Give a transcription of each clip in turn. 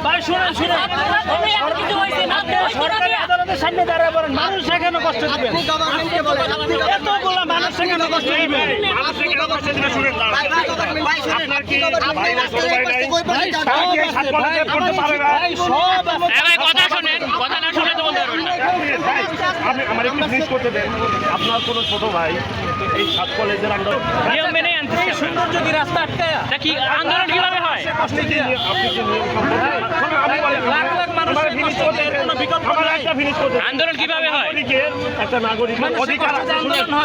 ভাই শুনেন সরকারি আদালতের সামনে দাঁড়ায় বলেন মানুষ কেন কষ্ট দিবেন? এতগুলো মানুষ কেন কষ্ট দিবেন? আপনার কোন ছোট ভাই এই সাত কলেজের আন্দোলন নিয়ম মেনে আনতে সৌন্দর্য কি রাস্তা আটকায় নাকি আন্দোলন কিভাবে হয়? আপনি কি আন্দোলন কিভাবে হয়? একটা নাগরিক অধিকার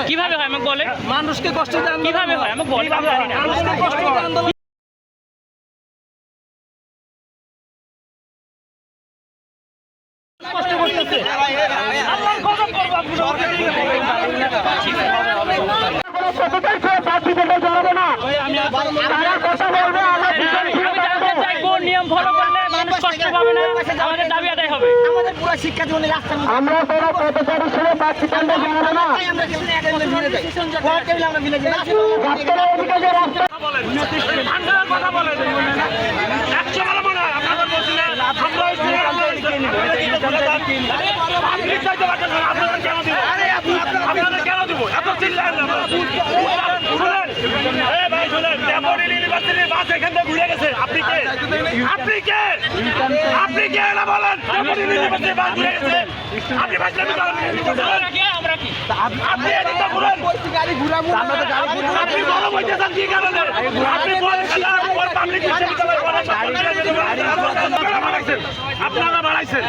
কিভাবে হয় আমাকে বলে? মানুষকে কষ্ট দেন কিভাবে হয় আমাকে বলে? মানুষকে কষ্ট দেন আন্দোলন কষ্ট করতেছে আল্লাহর কসম করব আপনি কোন নিয়ম ফলো করলে মানুষ কষ্ট পাবে না আমাদের দাবি আদায় হবে। আমাদের পুরো শিক্ষা জীবনে রাস্তা আমরা কোনো পথচারী ছিল বাকি কাণ্ডে জানাবো না। আমরা কিছু এক বলে ভিড়ে যাই কোন টেবিলে আমরা ভিড়ে যাই রাস্তার ওদিকে যে রাস্তা বলেন আন্দোলন কথা বলেন 100 বলা মনে হয় আপনাদের বলছিলেন আমরা আপনি চাইতে পারেন আপনাদের কেন দিব? আরে আপনাদের কেন দিব? এত চিল্লান না শুনেন এই ভাই শুনেন টেম্পোরারি ইউনিভার্সিটির বাস এখান থেকে ঘুরে গেছে। আপনি কে? আপনি কে? আপনি কে না বলেন? টেম্পোরারি ইউনিভার্সিটির বাস ঘুরে গেছে। আপনি ভাষণ করেন আমরা কি আপনি এটা বলেন গাড়ি ঘুরাবো আমরা তো গাড়ি ঘুরাবো। আপনি বড় বলতেছেন কি কারণে? আপনি বলেন কথা পর পাবলিক বিশ্ববিদ্যালয় বলেন আপনারা বাড়াইছেন। আপনারা বাড়াইছেন।